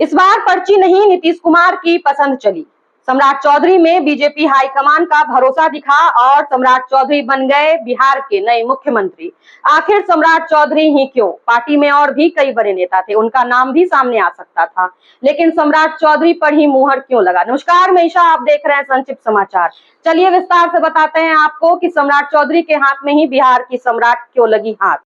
इस बार पर्ची नहीं, नीतीश कुमार की पसंद चली। सम्राट चौधरी में बीजेपी हाईकमान का भरोसा दिखा और सम्राट चौधरी बन गए बिहार के नए मुख्यमंत्री। आखिर सम्राट चौधरी ही क्यों? पार्टी में और भी कई बड़े नेता थे, उनका नाम भी सामने आ सकता था, लेकिन सम्राट चौधरी पर ही मुहर क्यों लगा? नमस्कार, मैं ईशा, आप देख रहे हैं संक्षिप्त समाचार। चलिए विस्तार से बताते हैं आपको कि सम्राट चौधरी के हाथ में ही बिहार की सम्राट क्यों लगी हाथ।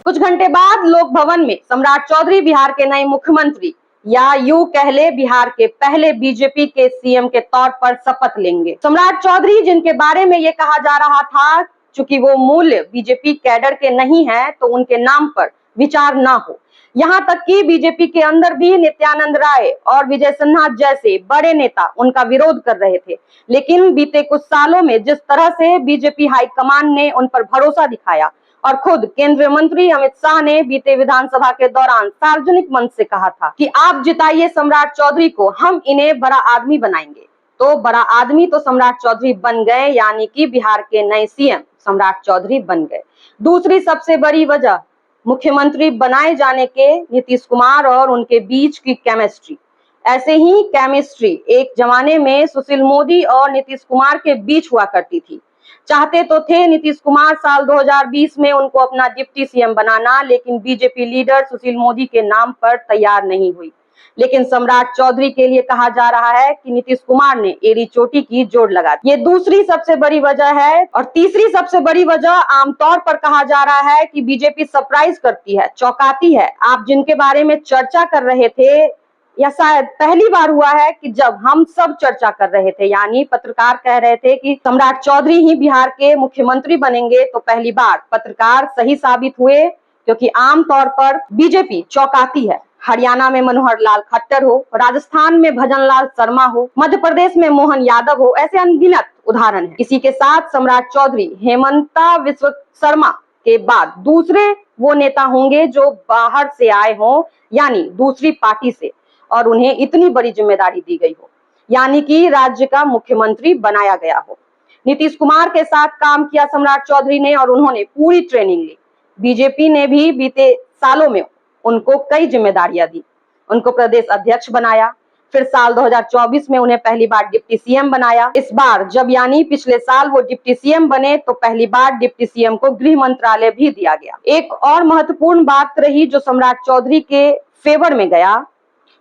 कुछ घंटे बाद लोक भवन में सम्राट चौधरी बिहार के नए मुख्यमंत्री या यूं कह ले बिहार के पहले बीजेपी के सीएम के तौर पर शपथ लेंगे। सम्राट चौधरी, जिनके बारे में ये कहा जा रहा था चूंकि वो मूल्य बीजेपी कैडर के नहीं है तो उनके नाम पर विचार ना हो। यहाँ तक कि बीजेपी के अंदर भी नित्यानंद राय और विजय सिन्हा जैसे बड़े नेता उनका विरोध कर रहे थे, लेकिन बीते कुछ सालों में जिस तरह से बीजेपी हाईकमान ने उन पर भरोसा दिखाया और खुद केंद्रीय मंत्री अमित शाह ने बीते विधानसभा के दौरान सार्वजनिक मंच से कहा था कि आप जिताइए सम्राट चौधरी को, हम इन्हें बड़ा आदमी बनाएंगे, तो बड़ा आदमी तो सम्राट चौधरी बन गए, यानी कि बिहार के नए सीएम सम्राट चौधरी बन गए। दूसरी सबसे बड़ी वजह मुख्यमंत्री बनाए जाने के नीतीश कुमार और उनके बीच की केमिस्ट्री। ऐसे ही केमिस्ट्री एक जमाने में सुशील मोदी और नीतीश कुमार के बीच हुआ करती थी। चाहते तो थे नीतीश कुमार साल 2020 में उनको अपना डिप्टी सीएम बनाना, लेकिन बीजेपी लीडर सुशील मोदी के नाम पर तैयार नहीं हुई। लेकिन सम्राट चौधरी के लिए कहा जा रहा है कि नीतीश कुमार ने एड़ी चोटी की जोड़ लगा दी। ये दूसरी सबसे बड़ी वजह है। और तीसरी सबसे बड़ी वजह आमतौर पर कहा जा रहा है कि बीजेपी सरप्राइज करती है, चौंकाती है। आप जिनके बारे में चर्चा कर रहे थे, या शायद पहली बार हुआ है कि जब हम सब चर्चा कर रहे थे, यानी पत्रकार कह रहे थे कि सम्राट चौधरी ही बिहार के मुख्यमंत्री बनेंगे, तो पहली बार पत्रकार सही साबित हुए, क्योंकि आमतौर पर बीजेपी चौंकाती है। हरियाणा में मनोहर लाल खट्टर हो, राजस्थान में भजन लाल शर्मा हो, मध्य प्रदेश में मोहन यादव हो, ऐसे अनगिनत उदाहरण है। इसी के साथ सम्राट चौधरी हेमंता विश्व शर्मा के बाद दूसरे वो नेता होंगे जो बाहर से आए हों, यानी दूसरी पार्टी से, और उन्हें इतनी बड़ी जिम्मेदारी दी गई हो, यानी कि राज्य का मुख्यमंत्री बनाया गया हो। नीतीश कुमार के साथ काम किया सम्राट चौधरी ने और उन्होंने पूरी ट्रेनिंग ली। बीजेपी ने भी बीते सालों में उनको कई जिम्मेदारियां दी, उनको प्रदेश अध्यक्ष बनाया, फिर साल 2024 में उन्हें पहली बार डिप्टी सीएम बनाया। इस बार जब यानी पिछले साल वो डिप्टी सीएम बने तो पहली बार डिप्टी सीएम को गृह मंत्रालय भी दिया गया। एक और महत्वपूर्ण बात रही जो सम्राट चौधरी के फेवर में गया,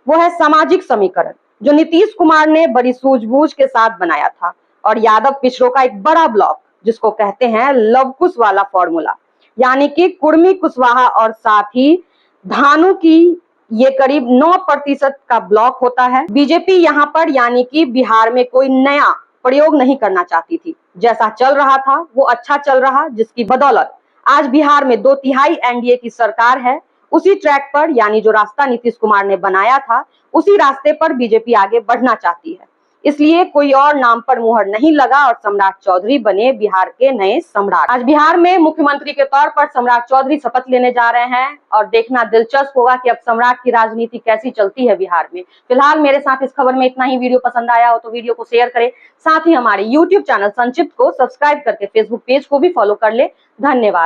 वो है सामाजिक समीकरण, जो नीतीश कुमार ने बड़ी सूझबूझ के साथ बनाया था, और यादव पिछड़ों का एक बड़ा ब्लॉक, जिसको कहते हैं लव कुश वाला फॉर्मूला, यानी कि कुर्मी, कुशवाहा और साथ ही धानु की ये करीब 9% का ब्लॉक होता है। बीजेपी यहाँ पर यानी कि बिहार में कोई नया प्रयोग नहीं करना चाहती थी। जैसा चल रहा था वो अच्छा चल रहा, जिसकी बदौलत आज बिहार में 2/3 एनडीए की सरकार है। उसी ट्रैक पर, यानी जो रास्ता नीतीश कुमार ने बनाया था, उसी रास्ते पर बीजेपी आगे बढ़ना चाहती है। इसलिए कोई और नाम पर मुहर नहीं लगा और सम्राट चौधरी बने बिहार के नए सम्राट। आज बिहार में मुख्यमंत्री के तौर पर सम्राट चौधरी शपथ लेने जा रहे हैं और देखना दिलचस्प होगा कि अब सम्राट की राजनीति कैसी चलती है बिहार में। फिलहाल मेरे साथ इस खबर में इतना ही। वीडियो पसंद आया हो तो वीडियो को शेयर करें, साथ ही हमारे यूट्यूब चैनल संक्षिप्त को सब्सक्राइब करके फेसबुक पेज को भी फॉलो कर ले। धन्यवाद।